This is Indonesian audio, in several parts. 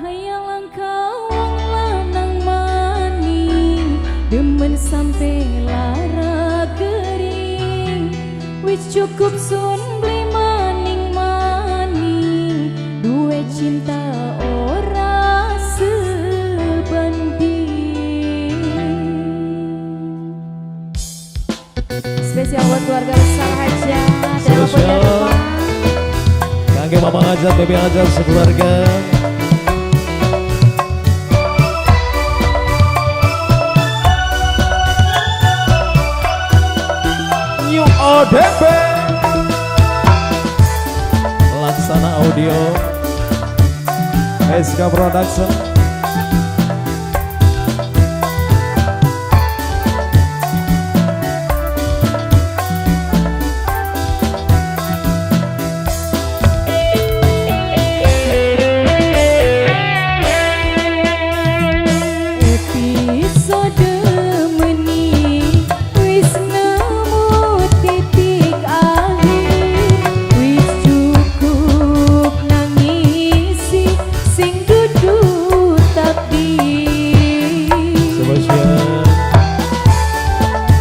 Hayalang kawang lanang maning demen sampai lara kering wis cukup sun beli maning-maning duwe cinta ora sebanding. Spesial buat keluarga besar Hajat spesial kangge Mama Hajat, Baby Hajat sekeluarga. New ODP Laksana Audio SK Production.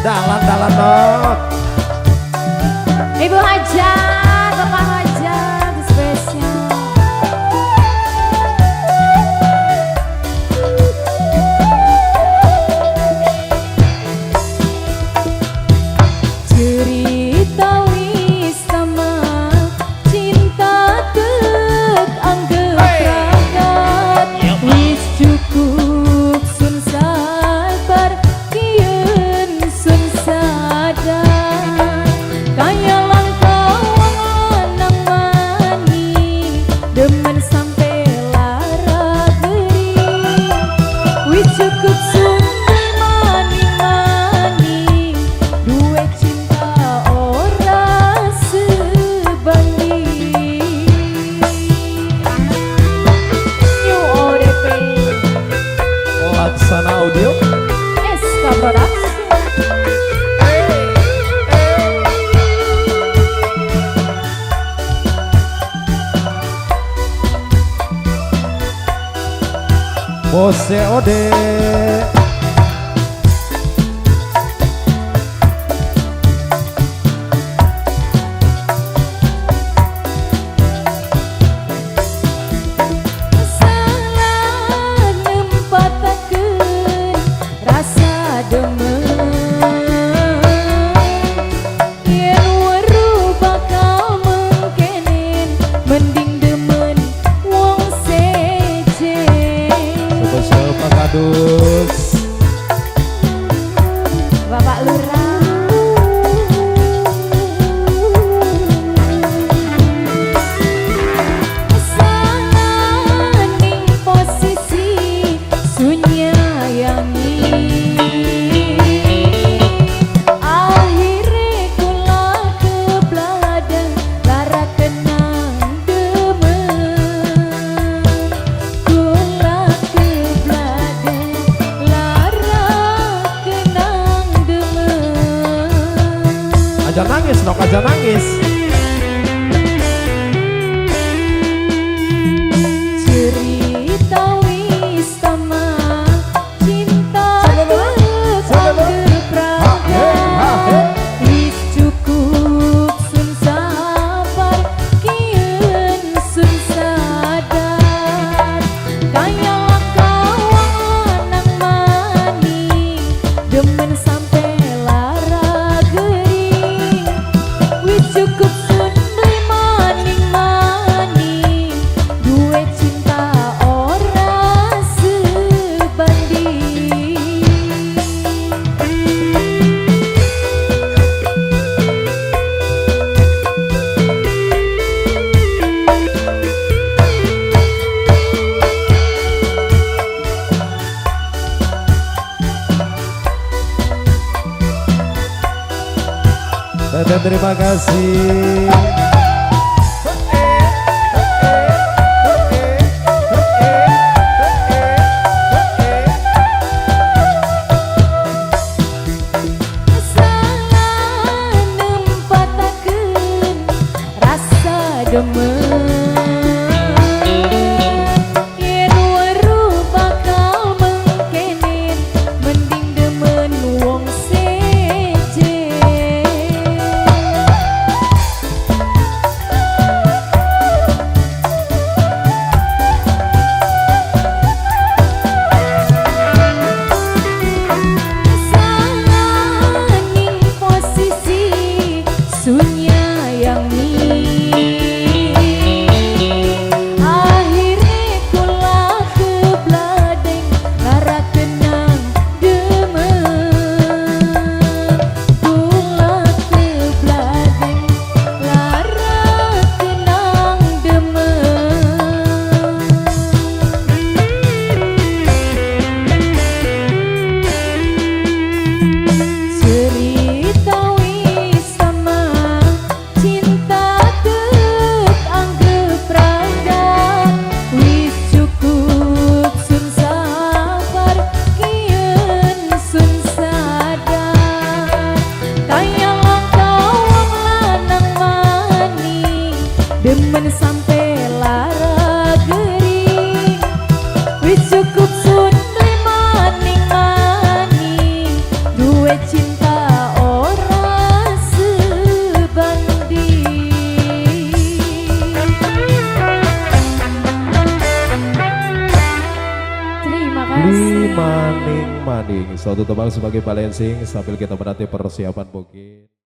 Dalan-dalan dok Ibu Hajat, Bapak Hajat spesial. Cerita wis sama cinta tek anggap ragat wis cukup sun sabar kieun sun sadar kaya langkah lanang maning demen sampai lara gering wis cukup sun maning-maning duwe cinta ora sebanding. New ODP Laksana Audio SK Production. Bose Ode Salah nempatakeun rasa demen yen weruh bakal mengkenen mending demen wong sejen. spesial Pak Kadus Bapak Lurah salah ning posisi sunyayangi akhire kula kebladan lara kenang demen kula kebladan lara kenang demen. aja nangis dok, aja nangis. Cerita wis sama cinta anggap ragat wis cukup sun sabar kieun sun sadar kaya langkah lanang maning demen sampai lara gering wis cukup sun beli maning-maning duwe cinta ora sebanding. Tete terima kasih. Salah nempatakeun rasa demen yen maning maning. Suatu tebang sebagai balancing sambil kita berarti persiapan bukit.